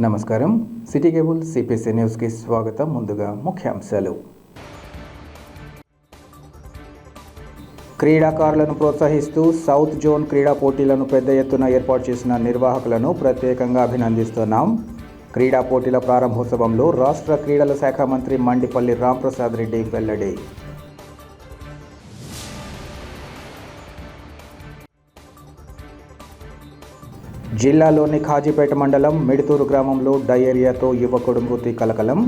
నమస్కారం. City cable CPC న్యూస్కి స్వాగతం. ముందుగా ముఖ్యాంశాలు. క్రీడాకారులను ప్రోత్సహిస్తూ సౌత్ జోన్ క్రీడా పోటీలను పెద్ద ఎత్తున ఏర్పాటు చేసిన నిర్వాహకులను ప్రత్యేకంగా అభినందిస్తున్నాం. క్రీడా పోటీల ప్రారంభోత్సవంలో రాష్ట్ర క్రీడల శాఖ మంత్రి మండిపల్లి రాంప్రసాద్ రెడ్డి వెల్లడి. జిల్లాలోని ఖాజీపేట మండలం మిడుతూరు గ్రామంలో డయేరియాతో యువకుడు మృతి కలకలం.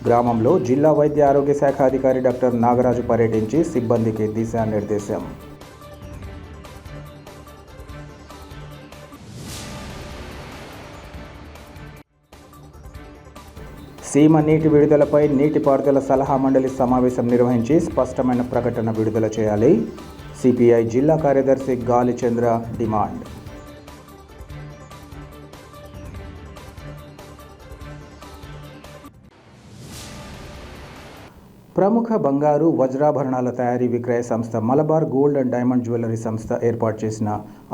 గ్రామంలో జిల్లా వైద్య ఆరోగ్య శాఖ అధికారి డాక్టర్ నాగరాజు పర్యటించి సిబ్బందికి దిశానిర్దేశం. సీమ నీటి విడుదలపై నీటిపారుదల సలహా మండలి సమావేశం నిర్వహించి స్పష్టమైన ప్రకటన విడుదల చేయాలి. సిపిఐ జిల్లా కార్యదర్శి గాలిచంద్ర డిమాండ్. ప్రముఖ బంగారు వజ్రాభరణాల తయారీ విక్రయ సంస్థ Malabar Gold and diamond jewellery సంస్థ ఏర్పాటు చేసిన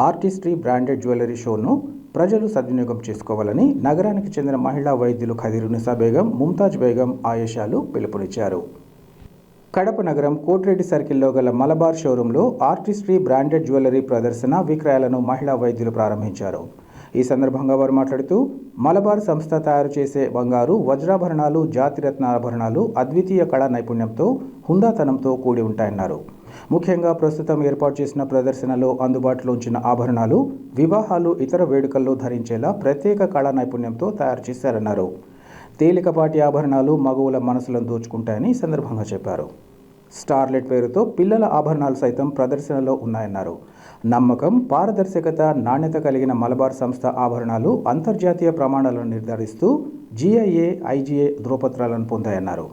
ఆర్టిస్ట్రీ బ్రాండెడ్ జ్యువెలరీ షోను ప్రజలు సద్వినియోగం చేసుకోవాలని నగరానికి చెందిన మహిళా వైద్యులు ఖదీరునిసా బేగం, ముంతాజ్ బేగం, ఆయేషాలు పిలుపునిచ్చారు. కడప నగరం కోటిరెడ్డి సర్కిల్లో గల మలబార్ షోరూంలో ఆర్టిస్ట్రీ బ్రాండెడ్ జ్యువెలరీ ప్రదర్శన విక్రయాలను మహిళా వైద్యులు ప్రారంభించారు. ఈ సందర్భంగా వారు మాట్లాడుతూ మలబార్ సంస్థ తయారు చేసే బంగారు వజ్రాభరణాలు, జాతిరత్న ఆభరణాలు అద్వితీయ కళా నైపుణ్యంతో, హుందాతనంతో కూడి ఉంటాయన్నారు. ముఖ్యంగా ప్రస్తుతం ఏర్పాటు చేసిన ప్రదర్శనలో అందుబాటులో ఉంచిన ఆభరణాలు వివాహాలు, ఇతర వేడుకల్లో ధరించేలా ప్రత్యేక కళా నైపుణ్యంతో తయారు చేశారన్నారు. తేలికపాటి ఆభరణాలు మగువుల మనసులను దోచుకుంటాయని ఈ సందర్భంగా చెప్పారు. స్టార్లెట్ పేరుతో పిల్లల ఆభరణాలు సైతం ప్రదర్శనలో ఉన్నాయన్నారు. నమ్మకం, పారదర్శకత, నాణ్యత కలిగిన మలబార్ సంస్థ ఆభరణాలు అంతర్జాతీయ ప్రమాణాలను నిర్ధారిస్తూ GIA, IGA ధృవపత్రాలను పొందాయన్నారు.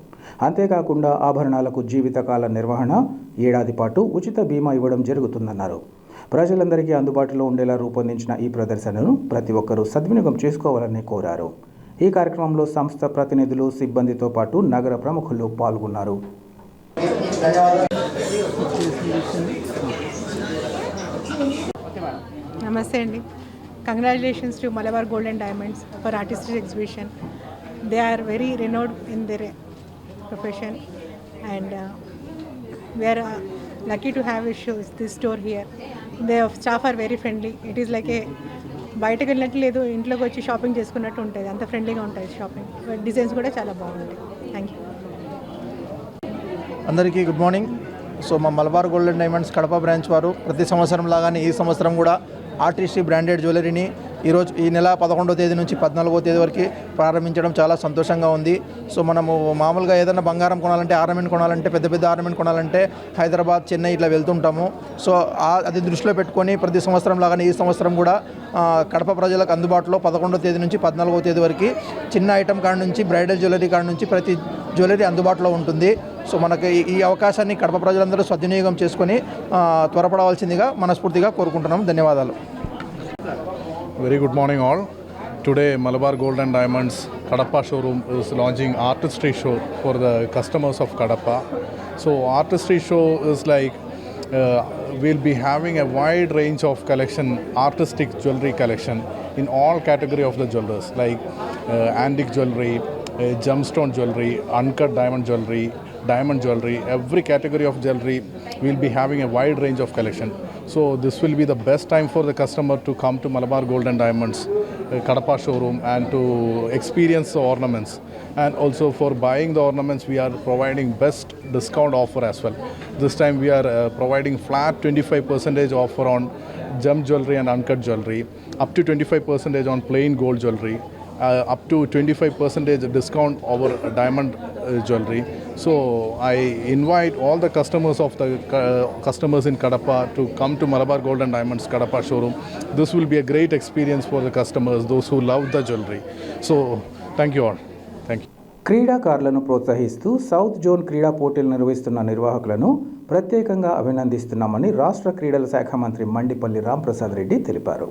అంతేకాకుండా ఆభరణాలకు జీవితకాల నిర్వహణ, ఏడాది పాటు ఉచిత బీమా ఇవ్వడం జరుగుతుందన్నారు. ప్రజలందరికీ అందుబాటులో ఉండేలా రూపొందించిన ఈ ప్రదర్శనను ప్రతి ఒక్కరూ సద్వినియోగం చేసుకోవాలని కోరారు. ఈ కార్యక్రమంలో సంస్థ ప్రతినిధులు, సిబ్బందితో పాటు నగర ప్రముఖులు పాల్గొన్నారు. నమస్తే అండి. Congratulations to Malabar Gold and Diamonds for artistic exhibition. They are very renowned in their profession and we are lucky to have this store here. The staff are very friendly. It is like a బయటకు వెళ్ళినట్టు లేదు, ఇంట్లోకి వచ్చి షాపింగ్ చేసుకున్నట్టు ఉంటుంది. అంత ఫ్రెండ్లీగా ఉంటుంది షాపింగ్. డిజైన్స్ కూడా చాలా బాగుంటాయి. Thank you. అందరికీ గుడ్ మార్నింగ్. సో మా మలబార్ గోల్డ్ అండ్ డైమండ్స్ కడప బ్రాంచ్ వారు ప్రతి సంవత్సరం లాగానే ఈ సంవత్సరం కూడా ఆర్టిస్ట్రీ బ్రాండెడ్ జ్యువెలరీని ఈ నెల 11వ తేదీ నుంచి 14వ తేదీ వరకు ప్రారంభించడం చాలా సంతోషంగా ఉంది. సో మనము మామూలుగా ఏదైనా బంగారం కొనాలంటే, ఆర్నమెంట్ కొనాలంటే, పెద్ద పెద్ద ఆర్నమెంట్ కొనాలంటే హైదరాబాద్, చెన్నై ఇట్లా వెళ్తుంటాము. సో అది దృష్టిలో పెట్టుకొని ప్రతి సంవత్సరం లాగానే ఈ సంవత్సరం కూడా కడప ప్రజలకు అందుబాటులో 11వ తేదీ నుంచి 14వ తేదీ వరకు చిన్న ఐటమ్ కాడ నుంచి బ్రైడల్ జ్యువెలరీ కాడ నుంచి ప్రతి జ్యువెలరీ అందుబాటులో ఉంటుంది. సో మనకి ఈ అవకాశాన్ని కడప ప్రజలందరూ సద్వినియోగం చేసుకొని త్వరపడవలసిందిగా మనస్ఫూర్తిగా కోరుకుంటున్నాము. ధన్యవాదాలు. Very good morning all. Today Malabar Gold and Diamonds Kadapa showroom is launching artistry show for the customers of Kadapa. So artistry show is like we'll be having a wide range of collection, artistic jewelry collection in all category of the jewelers like antique jewelry, gemstone jewelry, uncut diamond jewelry, every category of jewelry we'll be having a wide range of collection. So this will be the best time for the customer to come to Malabar Gold and Diamonds Kadapa showroom and to experience the ornaments. And also for buying the ornaments we are providing best discount offer as well. This time we are providing flat 25% offer on gem jewelry and uncut jewelry, up to 25% on plain gold jewelry, up to 25% discount over diamond jewelry. So I invite all the customers of the customers in Kadapa to come to Malabar Gold and Diamonds Kadapa showroom. This will be a great experience for the customers, those who love the jewelry. So thank you all. Thank you. క్రీడాకారులను ప్రోత్సహిస్తూ south zone క్రీడా పోటీలు నిర్వహిస్తున్న నిర్వాహకులను ప్రత్యేకంగా అభినందిస్తున్నామని రాష్ట్ర క్రీడల శాఖ మంత్రి మండిపల్లి రాంప్రసాద్ రెడ్డి తెలిపారు.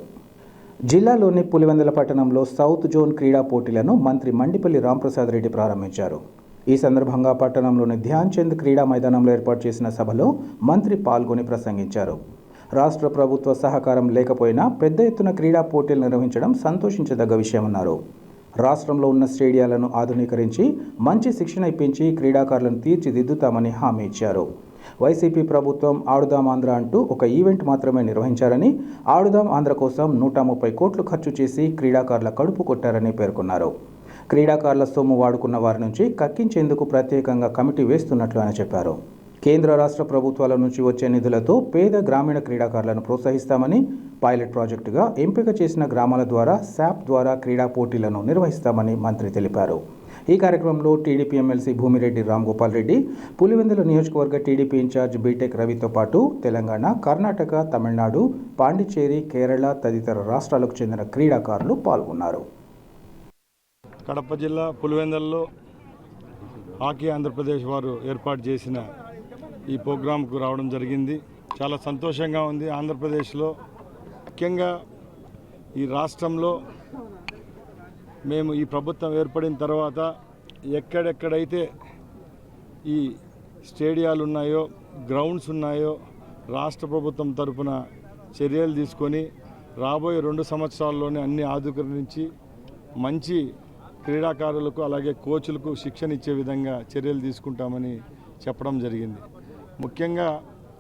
జిల్లాలోని పులివెందుల పట్టణంలో సౌత్ జోన్ క్రీడా పోటీలను మంత్రి మండిపల్లి రాంప్రసాద్ రెడ్డి ప్రారంభించారు. ఈ సందర్భంగా పట్టణంలోని ధ్యాన్ చంద్ క్రీడా మైదానంలో ఏర్పాటు చేసిన సభలో మంత్రి పాల్గొని ప్రసంగించారు. రాష్ట్ర ప్రభుత్వ సహకారం లేకపోయినా పెద్ద ఎత్తున క్రీడా పోటీలు నిర్వహించడం సంతోషించదగ్గ విషయమన్నారు. రాష్ట్రంలో ఉన్న స్టేడియాలను ఆధునీకరించి మంచి శిక్షణ ఇప్పించి క్రీడాకారులను తీర్చిదిద్దుతామని హామీ ఇచ్చారు. వైసీపీ ప్రభుత్వం ఆడుదాం ఆంధ్ర అంటూ ఒక ఈవెంట్ మాత్రమే నిర్వహించారని, ఆడుదాం ఆంధ్ర కోసం 130 కోట్లు ఖర్చు చేసి క్రీడాకారుల కడుపు కొట్టారని పేర్కొన్నారు. క్రీడాకారుల సొమ్ము వాడుకున్న వారి నుంచి కక్కించేందుకు ప్రత్యేకంగా కమిటీ వేస్తున్నట్లు ఆయన చెప్పారు. కేంద్ర రాష్ట్ర ప్రభుత్వాల నుంచి వచ్చే నిధులతో పేద గ్రామీణ క్రీడాకారులను ప్రోత్సహిస్తామని, పైలట్ ప్రాజెక్టుగా ఎంపిక చేసిన గ్రామాల ద్వారా శాప్ ద్వారా క్రీడా పోటీలను నిర్వహిస్తామని మంత్రి తెలిపారు. ఈ కార్యక్రమంలో టీడీపీ ఎమ్మెల్సీ భూమిరెడ్డి రామ్గోపాల్ రెడ్డి, పులివెందుల నియోజకవర్గ టీడీపీ ఇన్ఛార్జ్ బీటెక్ రవితో పాటు తెలంగాణ, కర్ణాటక, తమిళనాడు, పాండిచ్చేరి, కేరళ తదితర రాష్ట్రాలకు చెందిన క్రీడాకారులు పాల్గొన్నారు. కడప జిల్లా పులివెందులలో హాకీ ఆంధ్రప్రదేశ్ వారు ఏర్పాటు చేసిన ఈ ప్రోగ్రాంకు రావడం జరిగింది. చాలా సంతోషంగా ఉంది. ఆంధ్రప్రదేశ్లో ముఖ్యంగా ఈ రాష్ట్రంలో మేము ఈ ప్రభుత్వం ఏర్పడిన తర్వాత ఎక్కడెక్కడైతే ఈ స్టేడియాలు ఉన్నాయో, గ్రౌండ్స్ ఉన్నాయో రాష్ట్ర ప్రభుత్వం తరఫున చర్యలు తీసుకొని రాబోయే 2 సంవత్సరాల్లోనే అన్ని ఆధునీకరించి మంచి క్రీడాకారులకు అలాగే కోచ్లకు శిక్షణ ఇచ్చే విధంగా చర్యలు తీసుకుంటామని చెప్పడం జరిగింది. ముఖ్యంగా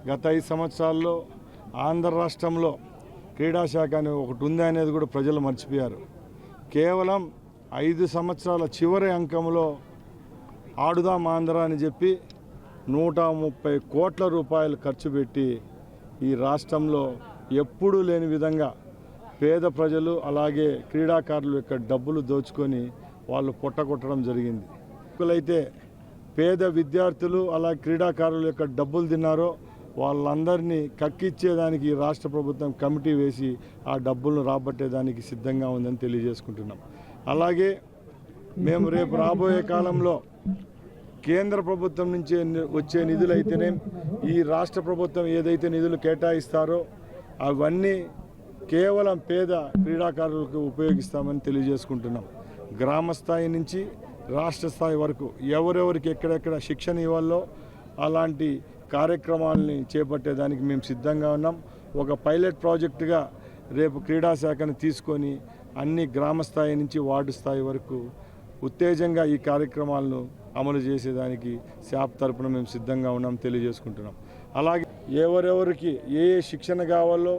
గత 5 సంవత్సరాల్లో ఆంధ్ర రాష్ట్రంలో క్రీడాశాఖ అని ఒకటి ఉంది అనేది కూడా ప్రజలు మర్చిపోయారు. కేవలం 5 సంవత్సరాల చివరి అంకంలో ఆడుదాం ఆంధ్ర అని చెప్పి 130 కోట్ల రూపాయలు ఖర్చు పెట్టి ఈ రాష్ట్రంలో ఎప్పుడూ లేని విధంగా పేద ప్రజలు అలాగే క్రీడాకారుల యొక్క డబ్బులు దోచుకొని వాళ్ళు పొట్టగొట్టడం జరిగింది. అయితే పేద విద్యార్థులు అలా క్రీడాకారుల యొక్క డబ్బులు తిన్నారో వాళ్ళందరినీ కక్కిచ్చేదానికి రాష్ట్ర ప్రభుత్వం కమిటీ వేసి ఆ డబ్బులను రాబట్టేదానికి సిద్ధంగా ఉందని తెలియజేసుకుంటున్నాం. అలాగే మేము రేపు రాబోయే కాలంలో కేంద్ర ప్రభుత్వం నుంచి వచ్చే నిధులు అయితేనే ఈ రాష్ట్ర ప్రభుత్వం ఏదైతే నిధులు కేటాయిస్తారో అవన్నీ కేవలం పేద క్రీడాకారులకు ఉపయోగిస్తామని తెలియజేసుకుంటున్నాం. గ్రామ స్థాయి నుంచి రాష్ట్ర స్థాయి వరకు ఎవరెవరికి ఎక్కడెక్కడ శిక్షణ ఇవ్వాలో అలాంటి కార్యక్రమాలని చేపట్టేదానికి మేము సిద్ధంగా ఉన్నాం. ఒక పైలట్ ప్రాజెక్టుగా రేపు క్రీడాశాఖను తీసుకొని అన్ని గ్రామ స్థాయి నుంచి వార్డు స్థాయి వరకు ఉత్తేజంగా ఈ కార్యక్రమాలను అమలు చేసేదానికి శాప్ తరపున మేము సిద్ధంగా ఉన్నాం తెలియజేసుకుంటున్నాం. అలాగే ఎవరెవరికి ఏ శిక్షణ కావాలో,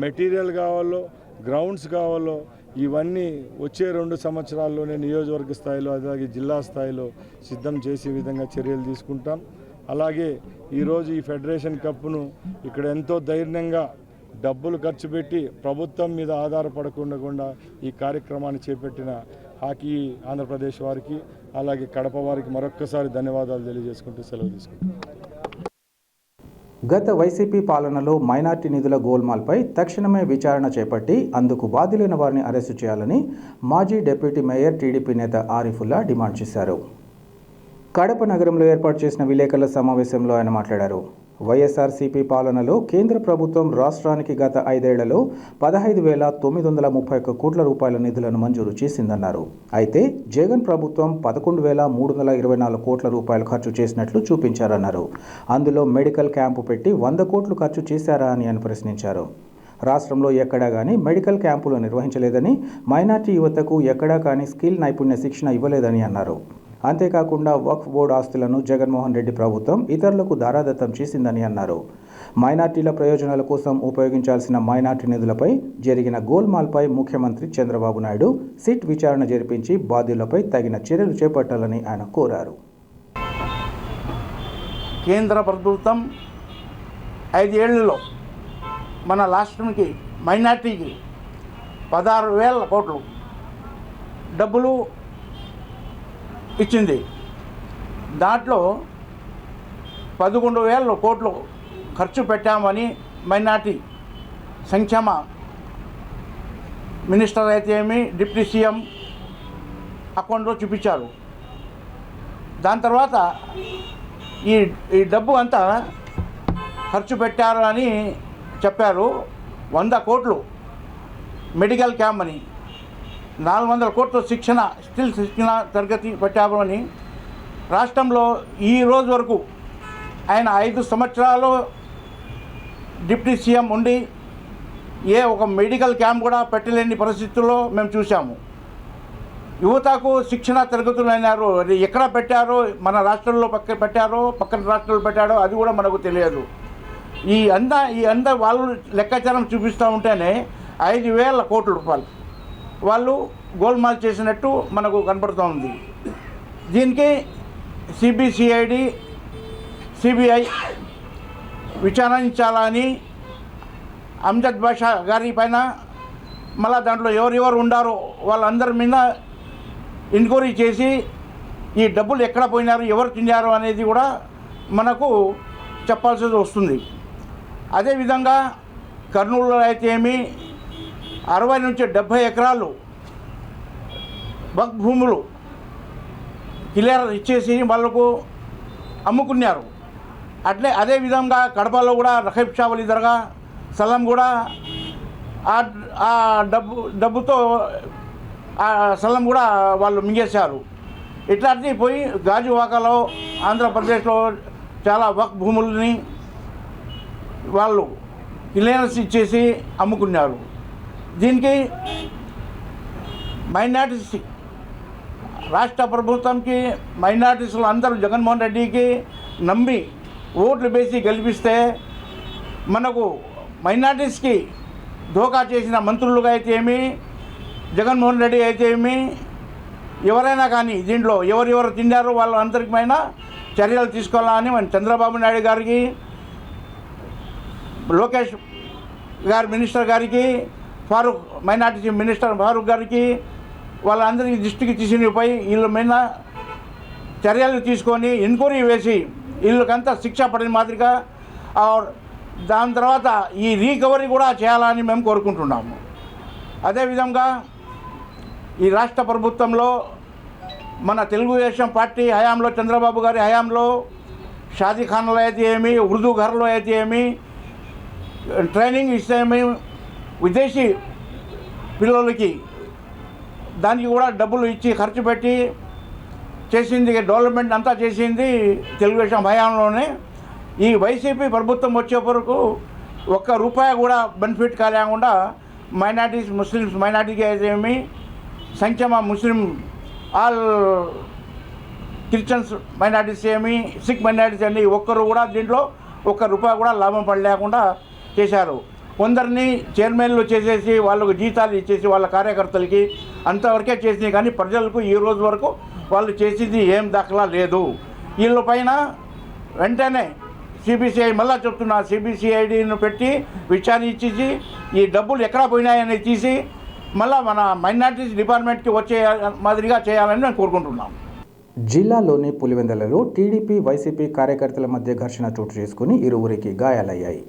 మెటీరియల్ కావాలో, గ్రౌండ్స్ కావాలో ఇవన్నీ వచ్చే 2 సంవత్సరాల్లోనే నియోజకవర్గ స్థాయిలో అలాగే జిల్లా స్థాయిలో సిద్ధం చేసే విధంగా చర్యలు తీసుకుంటాం. అలాగే ఈరోజు ఈ ఫెడరేషన్ కప్ను ఇక్కడ ఎంతో ధైర్యంగా డబ్బులు ఖర్చు పెట్టి ప్రభుత్వం మీద ఆధారపడకుండా ఈ కార్యక్రమాన్ని చేపట్టిన హాకీ ఆంధ్రప్రదేశ్ వారికి అలాగే కడప వారికి మరొక్కసారి ధన్యవాదాలు తెలియజేసుకుంటూ సెలవు తీసుకుంటాం. గత వైసీపీ పాలనలో మైనార్టీ నిధుల గోల్మాల్పై తక్షణమే విచారణ చేపట్టి అందుకు బాధ్యులైన వారిని అరెస్టు చేయాలని మాజీ డిప్యూటీ మేయర్ టీడీపీ నేత ఆరిఫుల్లా డిమాండ్ చేశారు. కడప నగరంలో ఏర్పాటు చేసిన విలేకరుల సమావేశంలో ఆయన మాట్లాడారు. వైఎస్ఆర్సీపీ పాలనలో కేంద్ర ప్రభుత్వం రాష్ట్రానికి గత 5 ఏళ్లలో 15,931 కోట్ల రూపాయల నిధులను మంజూరు చేసిందన్నారు. అయితే జగన్ ప్రభుత్వం 11,324 కోట్ల రూపాయలు ఖర్చు చేసినట్లు చూపించారన్నారు. అందులో మెడికల్ క్యాంపు పెట్టి 100 కోట్లు ఖర్చు చేశారా అని ఆయన ప్రశ్నించారు. రాష్ట్రంలో ఎక్కడా కానీ మెడికల్ క్యాంపులు నిర్వహించలేదని, మైనార్టీ యువతకు ఎక్కడా కానీ స్కిల్ నైపుణ్య శిక్షణ ఇవ్వలేదని అన్నారు. అంతేకాకుండా వక్ఫ్ బోర్డు ఆస్తులను జగన్మోహన్ రెడ్డి ప్రభుత్వం ఇతరులకు దారాదత్తం చేసిందని అన్నారు. మైనార్టీల ప్రయోజనాల కోసం ఉపయోగించాల్సిన మైనార్టీ నిధులపై జరిగిన గోల్మాల్పై ముఖ్యమంత్రి చంద్రబాబు నాయుడు సిట్ విచారణ జరిపించి బాధ్యులపై తగిన చర్యలు చేపట్టాలని ఆయన కోరారు. కేంద్ర ప్రభుత్వం 5 ఏళ్లలో మన రాష్ట్రానికి మైనార్టీకి 16,000 కోట్లు డబ్బులు ఇచ్చింది. దాంట్లో 11,000 కోట్లు ఖర్చు పెట్టామని మైనార్టీ సంక్షేమ మినిస్టర్ అయితే ఏమి డిప్యూటీ సీఎం అకౌంట్లో చూపించారు. దాని తర్వాత ఈ డబ్బు అంతా ఖర్చు పెట్టారు అని చెప్పారు. 100 కోట్లు మెడికల్ క్యాంప్ అని, 400 కోట్ల స్కిల్ శిక్షణ తరగతి పెట్టాము అని రాష్ట్రంలో ఈ రోజు వరకు ఆయన 5 సంవత్సరాలు డిప్యూటీ సీఎం ఉండి ఒక మెడికల్ క్యాంప్ కూడా పెట్టలేని పరిస్థితుల్లో మేము చూసాము. యువతకు శిక్షణ తరగతులు అయినారు. అది ఎక్కడ పెట్టారో, మన రాష్ట్రంలో పక్కన రాష్ట్రంలో పెట్టారో అది కూడా మనకు తెలియదు. ఈ అంద వాళ్ళు లెక్కాచారం చూపిస్తూ ఉంటేనే 5,000 కోట్ల రూపాయలు వాళ్ళు గోల్మాల్ చేసినట్టు మనకు కనపడుతూ ఉంది. దీనికి సిబిసిఐడి, సిబిఐ విచారించాలని అమ్జద్ బాషా గారి పైన, మళ్ళీ దాంట్లో ఎవరెవరు ఉండారో వాళ్ళందరి మీద ఎంక్వైరీ చేసి ఈ డబ్బులు ఎక్కడ పోయినారు, ఎవరు తిన్నారు అనేది కూడా మనకు చెప్పాల్సి వస్తుంది. అదేవిధంగా కర్నూలులో అయితే ఏమి 60 నుంచి 70 ఎకరాలు వక్ఫ్ భూములు క్లియర్ ఇచ్చేసి వాళ్ళకు అమ్ముకున్నారు. అదేవిధంగా కడపలో కూడా రఖీబ్ షా వలీ దర్గా స్థలం కూడా ఆ డబ్బుతో ఆ స్థలం కూడా వాళ్ళు మింగేశారు. ఇట్లాంటివి పోయి గాజువాకలో ఆంధ్రప్రదేశ్లో చాలా వక్ఫ్ భూములని వాళ్ళు క్లియరెన్స్ ఇచ్చేసి అమ్ముకున్నారు. దీనికి మైనారిటీస్, రాష్ట్ర ప్రభుత్వంకి మైనారిటీస్లు అందరూ జగన్మోహన్ రెడ్డికి నమ్మి ఓట్లు వేసి గెలిపిస్తే మనకు మైనారిటీస్కి ధోకా చేసిన మంత్రులుగా అయితే ఏమి, జగన్మోహన్ రెడ్డి అయితే ఏమి, ఎవరైనా కానీ దీంట్లో ఎవరెవరు తిన్నారో వాళ్ళందరికి పైన చర్యలు తీసుకోవాలని మన చంద్రబాబు నాయుడు గారికి, లోకేష్ గారి మినిస్టర్ గారికి, ఫారూక్ మైనార్టీ మినిస్టర్ ఫారూక్ గారికి వాళ్ళందరికీ దృష్టికి తీసుకునిపోయి వీళ్ళ మీద చర్యలు తీసుకొని ఎంక్వైరీ వేసి వీళ్ళకంతా శిక్ష పడిన మాదిరిగా దాని తర్వాత ఈ రీకవరీ కూడా చేయాలని మేము కోరుకుంటున్నాము. అదేవిధంగా ఈ రాష్ట్ర ప్రభుత్వంలో మన తెలుగుదేశం పార్టీ హయాంలో, చంద్రబాబు గారి హయాంలో షాదీఖానాలో అయితే ఏమి, ఉర్దూ ఘర్లో అయితే ఏమి, ట్రైనింగ్ ఇస్తే ఏమి, విదేశీ పిల్లలకి దానికి కూడా డబ్బులు ఇచ్చి ఖర్చు పెట్టి చేసింది, డెవలప్మెంట్ అంతా చేసింది తెలుగుదేశం హయాంలోనే. ఈ వైసీపీ ప్రభుత్వం వచ్చే వరకు ₹1 కూడా బెనిఫిట్ కాలేకుండా మైనారిటీస్, ముస్లిమ్స్ మైనారిటీకి అయితే ఏమి, సంక్షేమ ముస్లిం ఆల్ క్రిస్టియన్స్ మైనారిటీస్ ఏమి, సిక్ మైనారిటీస్ అని ఒక్కరు కూడా దీంట్లో ₹1 కూడా లాభం పడలేకుండా చేశారు. కొందరిని చైర్మన్లు చేసేసి వాళ్ళకు జీతాలు ఇచ్చేసి వాళ్ళ కార్యకర్తలకి అంతవరకే చేసినాయి. కానీ ప్రజలకు ఈ రోజు వరకు వాళ్ళు చేసింది ఏం దాఖలా లేదు. వీళ్ళ పైన వెంటనే సిబిసిఐ, మళ్ళా చెప్తున్నా, సిబిసిఐడిని పెట్టి విచారించి ఈ డబ్బులు ఎక్కడ పోయినాయని తీసి మళ్ళీ మన మైనారిటీస్ డిపార్ట్మెంట్కి వచ్చే మాదిరిగా చేయాలని నేను కోరుకుంటున్నాను. జిల్లాలోని పులివెందులలో టీడీపీ, వైసీపీ కార్యకర్తల మధ్య ఘర్షణ చోటు చేసుకుని ఇరువురికి గాయాలయ్యాయి.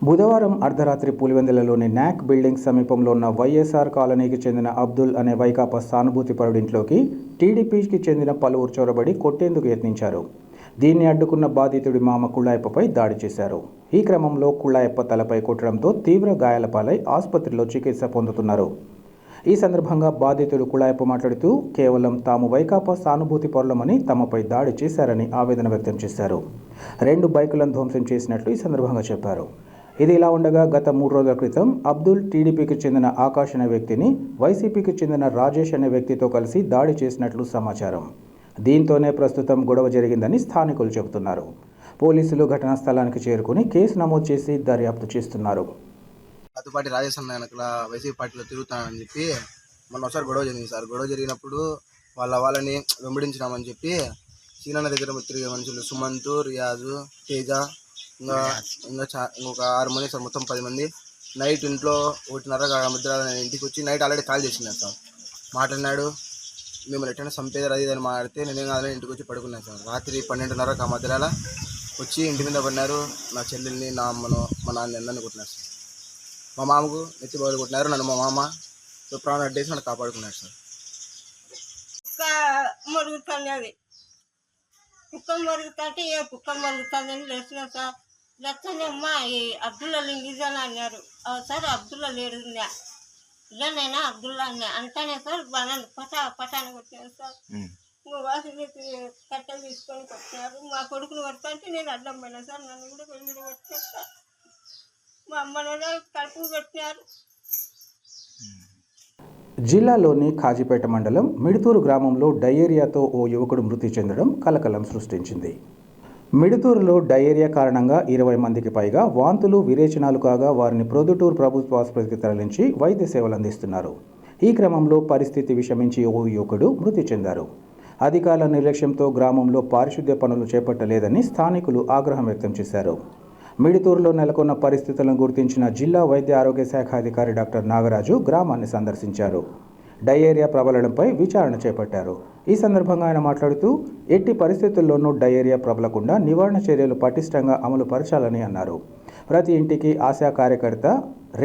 బుధవారం అర్ధరాత్రి పులివెందులలోని న్యాక్ బిల్డింగ్ సమీపంలో ఉన్న వైఎస్ఆర్ కాలనీకి చెందిన అబ్దుల్ అనే వైకాపా సానుభూతిపరుడింట్లోకి టీడీపీకి చెందిన పలువురు చొరబడి కొట్టేందుకు యత్నించారు. దీన్ని అడ్డుకున్న బాధితుడి మామ కుళ్ళాయప్పపై దాడి చేశారు. ఈ క్రమంలో కుళ్ళాయప్ప తలపై కొట్టడంతో తీవ్ర గాయాల పాలై ఆసుపత్రిలో చికిత్స పొందుతున్నారు. ఈ సందర్భంగా బాధితుడు కుళ్ళాయప్ప మాట్లాడుతూ కేవలం తాము వైకాపా సానుభూతి పరులమని తమపై దాడి చేశారని ఆవేదన వ్యక్తం చేశారు. 2 బైకులను ధ్వంసం చేసినట్లు ఈ సందర్భంగా చెప్పారు. ఇది ఇలా ఉండగా గత 3 రోజుల క్రితం అబ్దుల్ టీడీపీకి చెందిన ఆకాష్ అనే వ్యక్తిని వైసీపీకి చెందిన రాజేష్ అనే వ్యక్తితో కలిసి దాడి చేసినట్లు సమాచారం. దీంతోనే ప్రస్తుతం గొడవ జరిగిందని స్థానికులు చెబుతున్నారు. పోలీసులు ఘటనా స్థలానికి చేరుకుని కేసు నమోదు చేసి దర్యాప్తు చేస్తున్నారు. అతుపాటి రాజేష్ అన్న వెనకల వైసీపీ పార్టీలో తిరుగుతానని చెప్పి మొన్న ఒకసారి గొడవ జరిగింది సార్. గొడవ జరిగినప్పుడు వాళ్ళని వెంబడించినామని చెప్పి సీనన్న దగ్గర తిరిగే మనుషులు సుమంత్, రియాజు, తేజ, ఇంకొక 6 మంది సార్, మొత్తం 10 మంది. నైట్ ఇంట్లో 1:30 మధ్య నేను ఇంటికి వచ్చి నైట్ ఆల్రెడీ కాల్ చేసినాను సార్. మాట్లాడినాడు, మేము ఎట్టైనా చంపేది అది అని మాట్లాడితే నేనేం కాదని ఇంటికి వచ్చి పడుకున్నాను సార్. రాత్రి 12:30 మధ్యలో వచ్చి ఇంటి మీద పడినారు. నా చెల్లెల్ని, నా అమ్మను, మా నాన్న అందరినీ కొట్టినారు సార్. మా మామకు నెత్తి బాగా కొట్టినారు. నన్ను మా మామ ప్రాణం అడ్డేసి నన్ను కాపాడుకున్నాడు సార్. కుక్క మరుగుతుంటే ఏ కుక్క మరుగుతుందని లేచిన సార్. లేకపోతే అమ్మ ఈ అబ్దుల్లా లింగిజాన్ అన్నారు సార్. అబ్దుల్లా లేడు ఇలానైనా అబ్దుల్లా అన్నా అంటేనే సార్ బాగా పటాన కొట్టాను సార్. వాసిని కట్టెలు తీసుకొని కొట్టినారు. మా కొడుకుని కొడతాంటే నేను అడ్డం పోయినా సార్. నన్ను కూడా కొడుకుని కొట్టాను సార్. మా అమ్మను కడుపు పెట్టినారు. జిల్లాలోని ఖాజీపేట మండలం మిడుతూరు గ్రామంలో డయేరియాతో ఓ యువకుడు మృతి చెందడం కలకలం సృష్టించింది. మిడుతూరులో డయేరియా కారణంగా 20 మందికి పైగా వాంతులు విరేచనాలు కాగా వారిని ప్రొద్దుటూరు ప్రభుత్వ ఆసుపత్రికి తరలించి వైద్య సేవలు అందిస్తున్నారు. ఈ క్రమంలో పరిస్థితి విషమించి ఓ యువకుడు మృతి చెందారు. అధికారుల నిర్లక్ష్యంతో గ్రామంలో పారిశుద్ధ్య పనులు చేపట్టలేదని స్థానికులు ఆగ్రహం వ్యక్తం చేశారు. మిడుతూరులో నెలకొన్న పరిస్థితులను గుర్తించిన జిల్లా వైద్య ఆరోగ్య శాఖ అధికారి డాక్టర్ నాగరాజు గ్రామాన్ని సందర్శించారు. డయేరియా ప్రబలడంపై విచారణ చేపట్టారు. ఈ సందర్భంగా ఆయన మాట్లాడుతూ ఎట్టి పరిస్థితుల్లోనూ డయేరియా ప్రబలకుండా నివారణ చర్యలు పటిష్టంగా అమలు పరచాలని అన్నారు. ప్రతి ఇంటికి ఆశా కార్యకర్త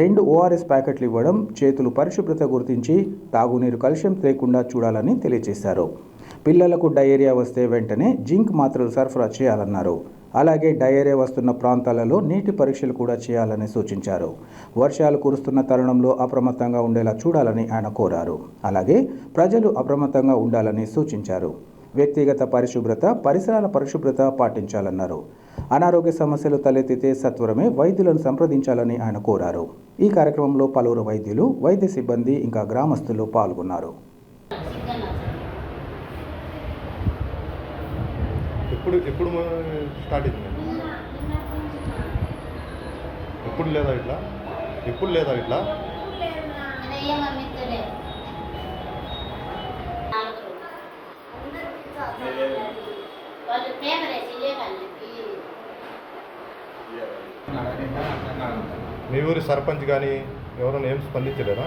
2 ORS ప్యాకెట్లు ఇవ్వడం, చేతులు పరిశుభ్రత గుర్తించి తాగునీరు కలుషితం లేకుండా చూడాలని తెలియజేశారు. పిల్లలకు డయేరియా వస్తే వెంటనే జింక్ మాత్రలు సరఫరా చేయాలన్నారు. అలాగే డయేరియా వస్తున్న ప్రాంతాలలో నీటి పరీక్షలు కూడా చేయాలని సూచించారు. వర్షాలు కురుస్తున్న తరుణంలో అప్రమత్తంగా ఉండేలా చూడాలని ఆయన కోరారు. అలాగే ప్రజలు అప్రమత్తంగా ఉండాలని సూచించారు. వ్యక్తిగత పరిశుభ్రత, పరిసరాల పరిశుభ్రత పాటించాలన్నారు. అనారోగ్య సమస్యలు తలెత్తితే సత్వరమే వైద్యులను సంప్రదించాలని ఆయన కోరారు. ఈ కార్యక్రమంలో పలువురు వైద్యులు, వైద్య సిబ్బంది ఇంకా గ్రామస్తులు పాల్గొన్నారు. ఎప్పుడు స్టార్ట్ అయింది? ఎప్పుడు లేదా ఇట్లా? మీ ఊరి సర్పంచ్ కానీ ఎవరైనా ఏం స్పందించలేదా?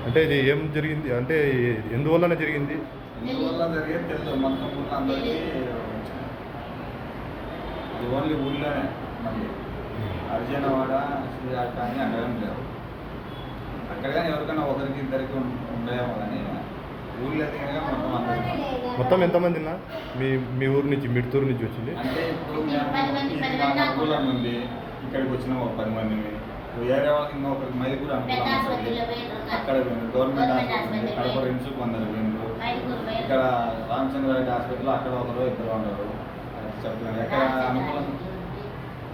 అంటే ఇది ఏం జరిగింది, అంటే ఎందువల్లనే జరిగింది? ఓన్లీ ఊళ్ళోనే మళ్ళీ అర్జునవాడ శ్రీరాట అని అడగడం లేవు. అక్కడ కానీ ఎవరికైనా ఒకరికి ఇద్దరికి ఉండేమో కానీ ఊళ్ళో మొత్తం ఎంతమంది ఉన్నా మీ ఊరు నుంచి, మిడుతూరు నుంచి వచ్చింది? అంటే ఇప్పుడు అనుకూలం ఉంది, ఇక్కడికి వచ్చిన ఒక 10 మందిని, వేరే వాళ్ళకి ఇంకా ఒకరికి మైదుకూరు అనుకూలం ఉంటుంది, అక్కడ గవర్నమెంట్ హాస్పిటల్ ఉంది, కడప రిమ్స్ 100 వేలు, ఇక్కడ రామచంద్రారెడ్డి హాస్పిటల్ అక్కడ ఒకరు ఇద్దరు ఉన్నారు. చెప్తున్నాను ఎక్కడ అనుకూలం.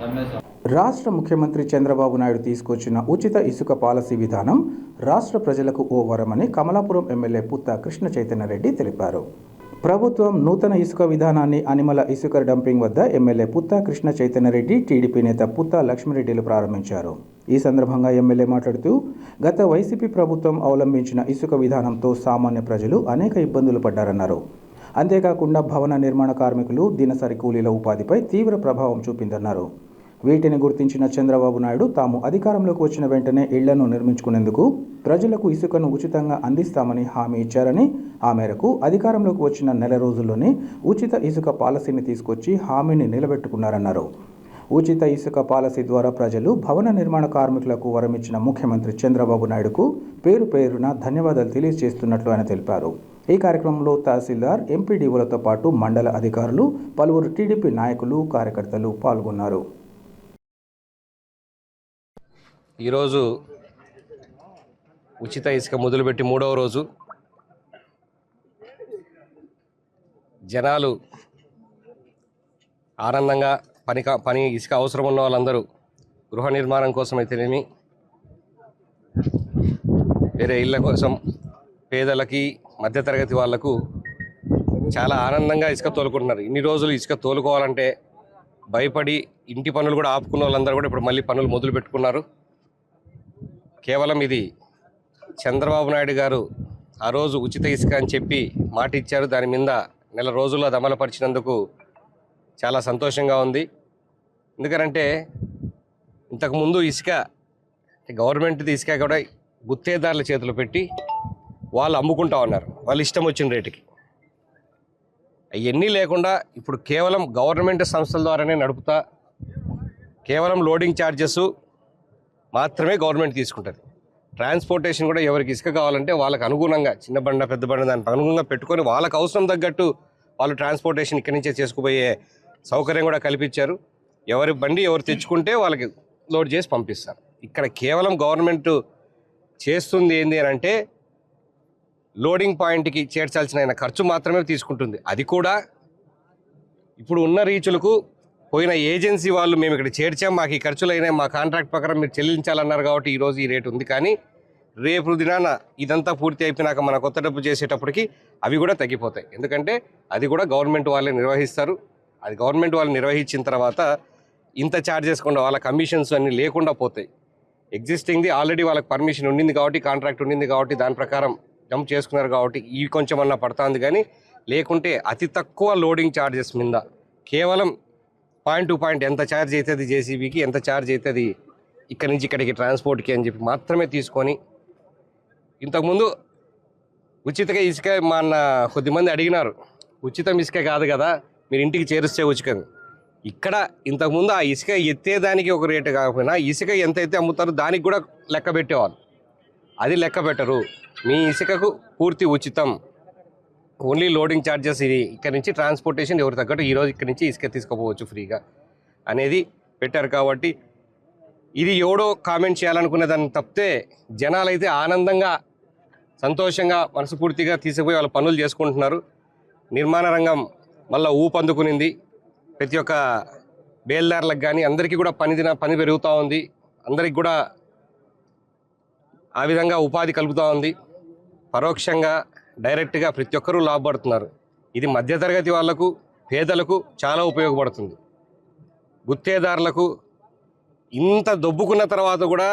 రమేష్ రాష్ట్ర ముఖ్యమంత్రి చంద్రబాబు నాయుడు తీసుకొచ్చిన ఉచిత ఇసుక పాలసీ విధానం రాష్ట్ర ప్రజలకు ఓ వరమని కమలాపురం ఎమ్మెల్యే పుత్తా కృష్ణ చైతన్యరెడ్డి తెలిపారు. ప్రభుత్వం నూతన ఇసుక విధానాన్ని అనిమల ఇసుక డంపింగ్ వద్ద ఎమ్మెల్యే పుత్తా కృష్ణ చైతన్యరెడ్డి, టీడీపీ నేత పుత్తా లక్ష్మిరెడ్డిలు ప్రారంభించారు. ఈ సందర్భంగా ఎమ్మెల్యే మాట్లాడుతూ గత వైసీపీ ప్రభుత్వం అవలంబించిన ఇసుక విధానంతో సామాన్య ప్రజలు అనేక ఇబ్బందులు పడ్డారన్నారు. అంతేకాకుండా భవన నిర్మాణ కార్మికులు దినసరి కూలీల ఉపాధిపై తీవ్ర ప్రభావం చూపిందన్నారు. వీటిని గుర్తించిన చంద్రబాబు నాయుడు తాము అధికారంలోకి వచ్చిన వెంటనే ఇళ్లను నిర్మించుకునేందుకు ప్రజలకు ఇసుకను ఉచితంగా అందిస్తామని హామీ ఇచ్చారని, ఆ మేరకు అధికారంలోకి వచ్చిన నెల రోజుల్లోనే ఉచిత ఇసుక పాలసీని తీసుకొచ్చి హామీని నిలబెట్టుకున్నారన్నారు. ఉచిత ఇసుక పాలసీ ద్వారా ప్రజలు, భవన నిర్మాణ కార్మికులకు వరమిచ్చిన ముఖ్యమంత్రి చంద్రబాబు నాయుడుకు పేరు పేరున ధన్యవాదాలు తెలియజేస్తున్నట్లు ఆయన తెలిపారు. ఈ కార్యక్రమంలో తహసీల్దార్, ఎంపీడీఓలతో పాటు మండల అధికారులు, పలువురు టీడీపీ నాయకులు, కార్యకర్తలు పాల్గొన్నారు. ఈరోజు ఉచిత ఇసుక మొదలుపెట్టి 3వ రోజు. జనాలు ఆనందంగా పని ఇసుక అవసరం ఉన్న వాళ్ళందరూ గృహ నిర్మాణం కోసం అయితేనేమి, వేరే ఇళ్ళ కోసం, పేదలకి, మధ్యతరగతి వాళ్లకు చాలా ఆనందంగా ఇసుక తోలుకుంటున్నారు. ఇన్ని రోజులు ఇసుక తోలుకోవాలంటే భయపడి ఇంటి పనులు కూడా ఆపుకున్న వాళ్ళందరూ కూడా ఇప్పుడు మళ్ళీ పనులు మొదలు పెట్టుకున్నారు. కేవలం ఇది చంద్రబాబు నాయుడు గారు ఆ రోజు ఉచిత ఇసుక అని చెప్పి మాట ఇచ్చారు. దాని మీద నెల రోజుల్లో అది అమలుపరిచినందుకు చాలా సంతోషంగా ఉంది. ఎందుకంటే ఇంతకుముందు ఇసుక గవర్నమెంట్ది ఇసుక కూడా గుత్తేదారుల చేతులు పెట్టి వాళ్ళు అమ్ముకుంటా ఉన్నారు, వాళ్ళు ఇష్టం వచ్చిన రేటుకి. అవన్నీ లేకుండా ఇప్పుడు కేవలం గవర్నమెంట్ సంస్థల ద్వారానే నడుపుతా, కేవలం లోడింగ్ ఛార్జెస్ మాత్రమే గవర్నమెంట్ తీసుకుంటుంది. ట్రాన్స్పోర్టేషన్ కూడా ఎవరికి ఇసుక కావాలంటే వాళ్ళకి అనుగుణంగా, చిన్న బండ పెద్ద బండ దానికి అనుగుణంగా పెట్టుకొని వాళ్ళకి అవసరం తగ్గట్టు వాళ్ళు ట్రాన్స్పోర్టేషన్ ఇక్కడి నుంచే చేసుకుపోయే సౌకర్యం కూడా కల్పించారు. ఎవరి బండి ఎవరు తెచ్చుకుంటే వాళ్ళకి లోడ్ చేసి పంపిస్తారు. ఇక్కడ కేవలం గవర్నమెంట్ చేస్తుంది ఏంది అని అంటే లోడింగ్ పాయింట్కి చేర్చాల్సిన ఖర్చు మాత్రమే తీసుకుంటుంది. అది కూడా ఇప్పుడు ఉన్న రీచులకు పోయిన ఏజెన్సీ వాళ్ళు మేము ఇక్కడ చేర్చాం, మాకు ఈ ఖర్చులు అయినాయి, మా కాంట్రాక్ట్ ప్రకారం మీరు చెల్లించాలన్నారు కాబట్టి ఈరోజు ఈ రేటు ఉంది. కానీ రేపు దినాన ఇదంతా పూర్తి అయిపోయినాక మన కొత్త డబ్బు చేసేటప్పటికి అవి కూడా తగ్గిపోతాయి. ఎందుకంటే అది కూడా గవర్నమెంట్ వాళ్ళే నిర్వహిస్తారు. అది గవర్నమెంట్ వాళ్ళు నిర్వహించిన తర్వాత ఇంత ఛార్జెస్ కూడా వాళ్ళ కమిషన్స్ అన్నీ లేకుండా పోతాయి. ఎగ్జిస్టింగ్ది ఆల్రెడీ వాళ్ళకి పర్మిషన్ ఉండింది కాబట్టి, కాంట్రాక్ట్ ఉండింది కాబట్టి, దాని ప్రకారం జంప్ చేసుకున్నారు కాబట్టి ఈ కొంచెం అన్నా పడుతుంది. కానీ లేకుంటే అతి తక్కువ లోడింగ్ ఛార్జెస్ మీద కేవలం పాయింట్ టు పాయింట్ ఎంత ఛార్జ్ అవుతుంది జేసీబీకి, ఎంత ఛార్జ్ అవుతుంది ఇక్కడి నుంచి ఇక్కడికి ట్రాన్స్పోర్ట్కి అని చెప్పి మాత్రమే తీసుకొని, ఇంతకుముందు ఉచితగా ఇసుక మన కొద్దిమంది అడిగినారు, ఉచితం ఇసుక కాదు కదా మీరు ఇంటికి చేరుస్తే ఉచితం. ఇక్కడ ఇంతకుముందు ఆ ఇసుక ఎత్తేదానికి ఒక రేటు కాకపోయినా ఇసుక ఎంత అయితే అమ్ముతారో దానికి కూడా లెక్క పెట్టేవాళ్ళు. అది లెక్క పెట్టరు. మీ ఇసుకకు పూర్తి ఉచితం, ఓన్లీ లోడింగ్ ఛార్జెస్, ఇది ఇక్కడ నుంచి ట్రాన్స్పోర్టేషన్ ఎవరు తగ్గట్టు ఈరోజు ఇక్కడ నుంచి ఇసుక తీసుకోపోవచ్చు ఫ్రీగా అనేది పెట్టారు. కాబట్టి ఇది ఎవడో కామెంట్ చేయాలనుకునే దాన్ని తప్పితే జనాలు అయితే ఆనందంగా సంతోషంగా మనస్ఫూర్తిగా తీసుకుపోయి వాళ్ళ పనులు చేసుకుంటున్నారు. నిర్మాణ రంగం మళ్ళీ ఊపందుకునింది. ప్రతి ఒక్క బేల్దారులకు కానీ అందరికీ కూడా పని పెరుగుతూ ఉంది. అందరికి కూడా ఆ విధంగా ఉపాధి కలుగుతూ ఉంది. పరోక్షంగా డైరెక్ట్గా ప్రతి ఒక్కరూ లాభపడుతున్నారు. ఇది మధ్యతరగతి వాళ్లకు, పేదలకు చాలా ఉపయోగపడుతుంది. గుత్తేదారులకు ఇంత దొబ్బుకున్న తర్వాత కూడా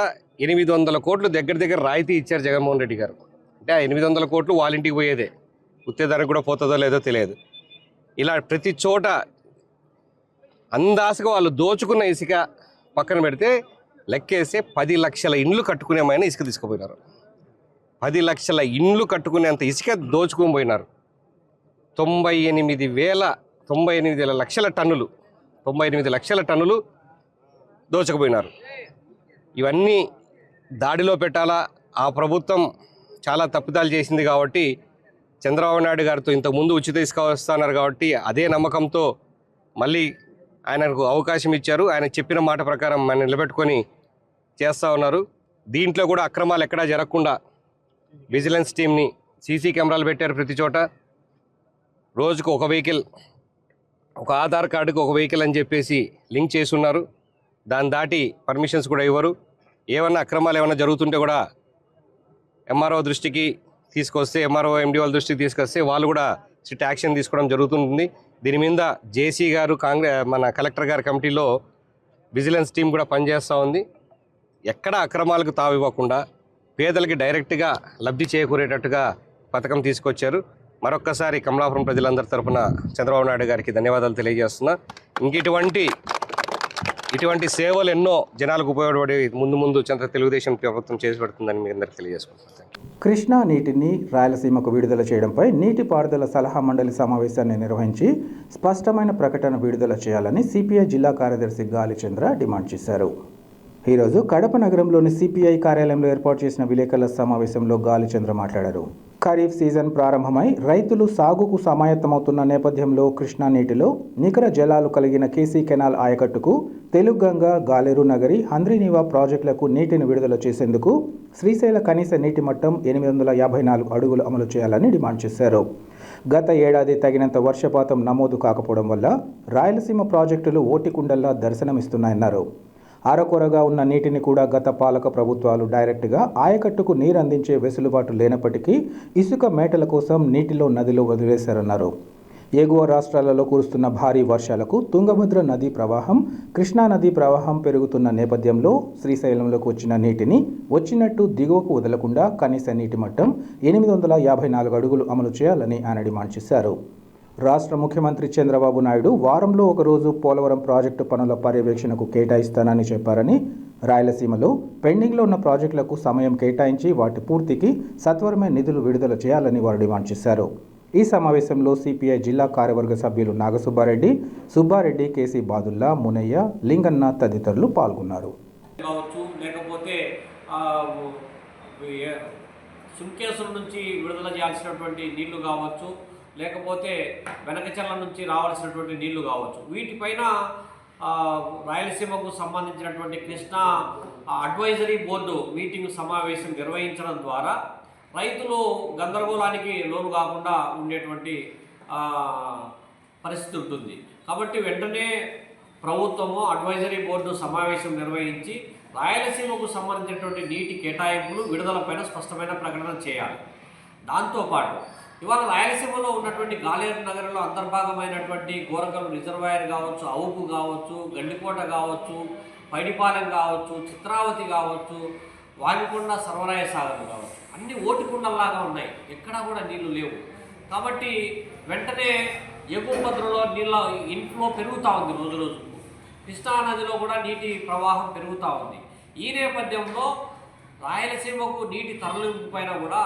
800 కోట్లు దగ్గర రాయితీ ఇచ్చారు జగన్మోహన్ రెడ్డి గారు. అంటే ఆ 800 కోట్లు వాళ్ళ ఇంటికి పోయేదే, గుత్తేదారికి కూడా పోతుందో లేదో తెలియదు. ఇలా ప్రతి చోట అందాసగా వాళ్ళు దోచుకున్న ఇసుక పక్కన పెడితే లెక్కేస్తే 10 లక్షల ఇండ్లు కట్టుకునేమైనా ఇసుక తీసుకుపోయినారు. 10 లక్షల ఇండ్లు కట్టుకునేంత ఇసుక దోచుకొని పోయినారు. 98 లక్షల టన్నులు 98 లక్షల టన్నులు దోచకపోయినారు. ఇవన్నీ దాడిలో పెట్టాలా? ఆ ప్రభుత్వం చాలా తప్పిదాలు చేసింది కాబట్టి చంద్రబాబు నాయుడు గారితో ఇంతకుముందు ఉచిత ఇసుక వస్తున్నారు కాబట్టి అదే నమ్మకంతో మళ్ళీ ఆయనకు అవకాశం ఇచ్చారు. ఆయన చెప్పిన మాట ప్రకారం ఆయన నిలబెట్టుకొని చేస్తూ ఉన్నారు. దీంట్లో కూడా అక్రమాలు ఎక్కడా జరగకుండా విజిలెన్స్ టీమ్ని, సీసీ కెమెరాలు పెట్టారు ప్రతి చోట. రోజుకు ఒక వెహికల్, ఒక ఆధార్ కార్డుకు ఒక వెహికల్ అని చెప్పేసి లింక్ చేసి ఉన్నారు. దాన్ని దాటి పర్మిషన్స్ కూడా ఇవ్వరు. ఏమన్నా అక్రమాలు ఏమన్నా జరుగుతుంటే కూడా ఎంఆర్ఓ దృష్టికి తీసుకొస్తే, ఎంఆర్ఓ ఎండి వాళ్ళ దృష్టికి తీసుకొస్తే వాళ్ళు కూడా స్ట్రిక్ట్ యాక్షన్ తీసుకోవడం జరుగుతుంది. దీని మీద జేసీ గారు, మన కలెక్టర్ గారి కమిటీలో విజిలెన్స్ టీం కూడా పనిచేస్తూ ఉంది. ఎక్కడ అక్రమాలకు తావివ్వకుండా పేదలకి డైరెక్ట్గా లబ్ధి చేకూరేటట్టుగా పథకం తీసుకొచ్చారు. మరొక్కసారి కమలాపురం ప్రజలందరి తరఫున చంద్రబాబు నాయుడు గారికి ధన్యవాదాలు తెలియజేస్తున్నా. ఇటువంటి సేవలు ఎన్నో జనాలకు ఉపయోగపడే ముందు తెలుగుదేశం ప్రభుత్వం చేసి పెడుతుందని మీ అందరికీ తెలియజేసుకుంటున్నాను. కృష్ణా నీటిని రాయలసీమకు విడుదల చేయడంపై నీటిపారుదల సలహా మండలి సమావేశాన్ని నిర్వహించి స్పష్టమైన ప్రకటన విడుదల చేయాలని సిపిఐ జిల్లా కార్యదర్శి గాలిచంద్ర డిమాండ్ చేశారు. ఈరోజు కడప నగరంలోని సిపిఐ కార్యాలయంలో ఏర్పాటు చేసిన విలేకరుల సమావేశంలో గాలిచంద్ర మాట్లాడారు. ఖరీఫ్ సీజన్ ప్రారంభమై రైతులు సాగుకు సమాయత్తమవుతున్న నేపథ్యంలో కృష్ణా నీటిలో నికర జలాలు కలిగిన కేసీ కెనాల్ ఆయకట్టుకు తెలుగంగ, గాలేరు నగరి, హంద్రీనీవా ప్రాజెక్టులకు నీటిని విడుదల చేసేందుకు శ్రీశైల కనీస నీటి మట్టం 854 అడుగులు అమలు చేయాలని డిమాండ్ చేశారు. గత ఏడాది తగినంత వర్షపాతం నమోదు కాకపోవడం వల్ల రాయలసీమ ప్రాజెక్టులు ఓటికుండల్లా దర్శనమిస్తున్నాయన్నారు. అరకొరగా ఉన్న నీటిని కూడా గత పాలక ప్రభుత్వాలు డైరెక్ట్గా ఆయకట్టుకు నీరు అందించే వెసులుబాటు లేనప్పటికీ ఇసుక మేటల కోసం నీటిలో నదిలో వదిలేశారన్నారు. ఎగువ రాష్ట్రాలలో కురుస్తున్న భారీ వర్షాలకు తుంగభద్ర నదీ ప్రవాహం, కృష్ణా నదీ ప్రవాహం పెరుగుతున్న నేపథ్యంలో శ్రీశైలంలోకి వచ్చిన నీటిని వచ్చినట్టు దిగువకు వదలకుండా కనీస నీటి మట్టం 854 అడుగులు అమలు చేయాలని ఆయన డిమాండ్ చేశారు. రాష్ట్ర ముఖ్యమంత్రి చంద్రబాబు నాయుడు వారంలో ఒకరోజు పోలవరం ప్రాజెక్టు పనుల పర్యవేక్షణకు కేటాయిస్తానని చెప్పారని, రాయలసీమలో పెండింగ్లో ఉన్న ప్రాజెక్టులకు సమయం కేటాయించి వాటి పూర్తికి సత్వరమే నిధులు విడుదల చేయాలని వారు డిమాండ్ చేశారు. ఈ సమావేశంలో సిపిఐ జిల్లా కార్యవర్గ సభ్యులు నాగసుబ్బారెడ్డి, సుబ్బారెడ్డి, కేసీ బాదుల్లా, మునయ్య, లింగన్న తదితరులు పాల్గొన్నారు. లేకపోతే సుంకేసుల నుంచి విడుదల చేయాల్సినటువంటి నీళ్లు కావచ్చు, లేకపోతే వెనకచల్ల నుంచి రావాల్సినటువంటి నీళ్లు కావచ్చు, వీటిపైన రాయలసీమకు సంబంధించినటువంటి కృష్ణా అడ్వైజరీ బోర్డు మీటింగ్ సమావేశం నిర్వహించడం ద్వారా రైతులు గందరగోళానికి లోను కాకుండా ఉండేటువంటి పరిస్థితి ఉంటుంది. కాబట్టి వెంటనే ప్రభుత్వము అడ్వైజరీ బోర్డు సమావేశం నిర్వహించి రాయలసీమకు సంబంధించినటువంటి నీటి కేటాయింపులు విడుదలపైన స్పష్టమైన ప్రకటన చేయాలి. దాంతోపాటు ఇవాళ రాయలసీమలో ఉన్నటువంటి గాలేరు నగరంలో అంతర్భాగమైనటువంటి గోరకల్ రిజర్వాయర్ కావచ్చు, అవుకు కావచ్చు, గండికోట కావచ్చు, పైడిపాలెం కావచ్చు, చిత్రావతి కావచ్చు, వాగికొండ సర్వరాయ సాగర్ కావచ్చు, అన్ని ఓటికుండల్లాగా ఉన్నాయి, ఎక్కడా కూడా నీళ్లు లేవు. కాబట్టి వెంటనే ఎగుమతులలో నీళ్ళ ఇన్ఫ్లో పెరుగుతూ ఉంది, రోజు రోజుకు కృష్ణానదిలో కూడా నీటి ప్రవాహం పెరుగుతూ ఉంది. ఈ నేపథ్యంలో రాయలసీమకు నీటి తరలింపు పైన కూడా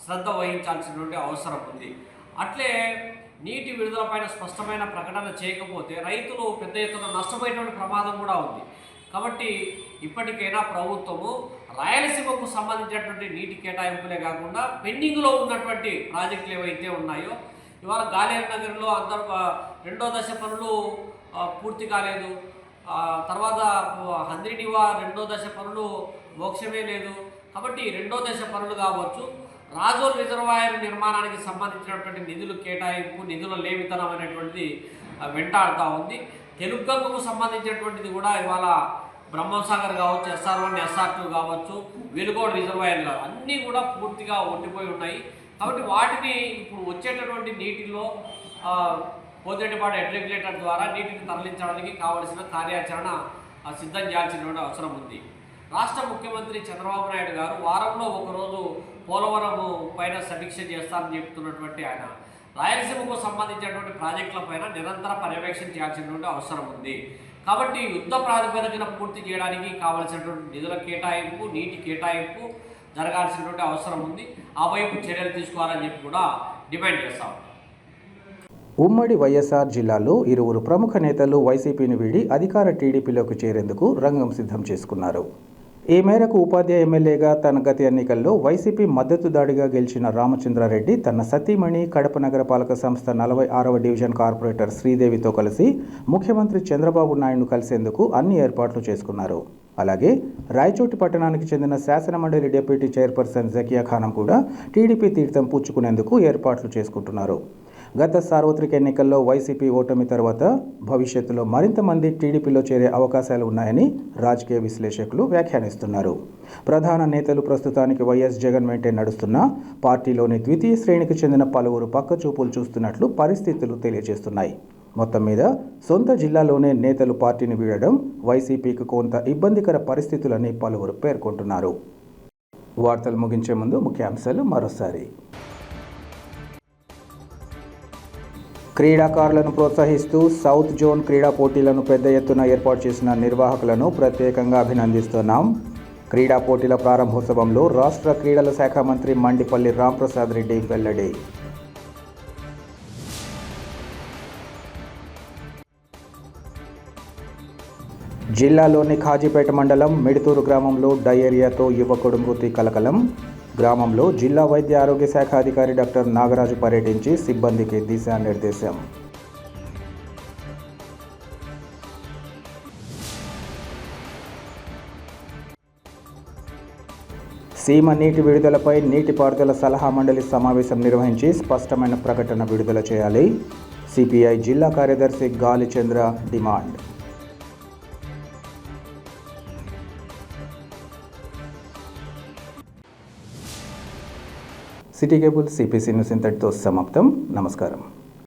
శ్రద్ధ వహించాల్సినటువంటి అవసరం ఉంది. అట్లే నీటి విడుదల పైన స్పష్టమైన ప్రకటన చేయకపోతే రైతులు పెద్ద ఎత్తున నష్టపోయేటువంటి ప్రమాదం కూడా ఉంది. కాబట్టి ఇప్పటికైనా ప్రభుత్వము రాయలసీమకు సంబంధించినటువంటి నీటి కేటాయింపులే కాకుండా పెండింగ్లో ఉన్నటువంటి ప్రాజెక్టులు ఏవైతే ఉన్నాయో, ఇవాళ గాలేరు నగర్లో రెండో దశ పనులు పూర్తి కాలేదు, తర్వాత హంద్రినివా రెండో దశ పనులు మోక్షమే లేదు. కాబట్టి రెండో దశ పనులు కావచ్చు, రాజోల్ రిజర్వాయర్ నిర్మాణానికి సంబంధించినటువంటి నిధులు కేటాయింపు, నిధుల లేమితనం అనేటువంటిది వెంటాడుతూ ఉంది. తెలుగంగకు సంబంధించినటువంటిది కూడా ఇవాళ బ్రహ్మసాగర్ కావచ్చు, SR1, SR2 కావచ్చు, వెలుగోడు రిజర్వాయర్ కావచ్చు, అన్నీ కూడా పూర్తిగా ఒట్టిపోయి ఉన్నాయి. కాబట్టి వాటిని ఇప్పుడు వచ్చేటటువంటి నీటిలో పోతేటిపాడు హెడ్ రెగ్యులేటర్ ద్వారా నీటిని తరలించడానికి కావలసిన కార్యాచరణ సిద్ధం చేయాల్సినటువంటి అవసరం ఉంది. రాష్ట్ర ముఖ్యమంత్రి చంద్రబాబు నాయుడు గారు వారంలో ఒకరోజు పోలవరం పైన సమీక్ష చేస్తారని చెప్తున్నటువంటి ఆయన రాయలసీమకు సంబంధించినటువంటి ప్రాజెక్టుల పైన నిరంతర పర్యవేక్షణ చేయాల్సినటువంటి అవసరం ఉంది. కాబట్టి యుద్ధ ప్రాతిపదికన పూర్తి చేయడానికి కావలసినటువంటి నిధుల కేటాయింపు, నీటి కేటాయింపు జరగాల్సినటువంటి అవసరం ఉంది. ఆ వైపు చర్యలు తీసుకోవాలని చెప్పి కూడా డిమాండ్ చేస్తాం. ఉమ్మడి వైఎస్ఆర్ జిల్లాలో ఇరువురు ప్రముఖ నేతలు వైసీపీని వీడి అధికార టీడీపీలోకి చేరేందుకు రంగం సిద్ధం చేసుకున్నారు. ఈ మేరకు ఉపాధ్యాయ ఎమ్మెల్యేగా తన గత ఎన్నికల్లో వైసీపీ మద్దతుదాడిగా గెలిచిన రామచంద్రారెడ్డి తన సతీమణి కడప నగరపాలక సంస్థ 46వ డివిజన్ కార్పొరేటర్ శ్రీదేవితో కలిసి ముఖ్యమంత్రి చంద్రబాబు నాయుడును కలిసేందుకు అన్ని ఏర్పాట్లు చేసుకున్నారు. అలాగే రాయచోటి పట్టణానికి చెందిన శాసనమండలి డిప్యూటీ చైర్పర్సన్ జకియా ఖానం కూడా టీడీపీ తీర్థం పుచ్చుకునేందుకు ఏర్పాట్లు చేసుకుంటున్నారు. గత సార్వత్రిక ఎన్నికల్లో వైసీపీ ఓటమి తర్వాత భవిష్యత్తులో మరింత మంది టీడీపీలో చేరే అవకాశాలు ఉన్నాయని రాజకీయ విశ్లేషకులు వ్యాఖ్యానిస్తున్నారు. ప్రధాన నేతలు ప్రస్తుతానికి వైఎస్ జగన్ వెంటే నడుస్తున్నా పార్టీలోని ద్వితీయ శ్రేణికి చెందిన పలువురు పక్కచూపులు చూస్తున్నట్లు పరిస్థితులు తెలియజేస్తున్నాయి. మొత్తం మీద సొంత జిల్లాలోనే నేతలు పార్టీని వీడడం వైసీపీకి కొంత ఇబ్బందికర పరిస్థితులని పలువురు పేర్కొంటున్నారు. వార్తలు ముగించే ముందు ముఖ్యాంశాలు మరోసారి. క్రీడాకారులను ప్రోత్సహిస్తూ సౌత్ జోన్ క్రీడా పోటీలను పెద్ద ఎత్తున ఏర్పాటు చేసిన నిర్వాహకులను ప్రత్యేకంగా అభినందిస్తున్నాం. క్రీడా పోటీల ప్రారంభోత్సవంలో రాష్ట్ర క్రీడల శాఖ మంత్రి మండిపల్లి రాంప్రసాద్ రెడ్డి వెల్లడి. జిల్లాలోని ఖాజీపేట మండలం మిడుతూరు గ్రామంలో డయేరియాతో యువకుడు మృతి కలకలం. గ్రామంలో జిల్లా వైద్య ఆరోగ్య శాఖ అధికారి డాక్టర్ నాగరాజు పర్యటించి సిబ్బందికి దిశానిర్దేశం. సీమ నీటి విడుదలపై నీటిపారుదల సలహా మండలి సమావేశం నిర్వహించి స్పష్టమైన ప్రకటన విడుదల చేయాలి. సిపిఐ జిల్లా కార్యదర్శి Galichandra demand. City cable CPC news ఇంతటితో సమాప్తం. నమస్కారం.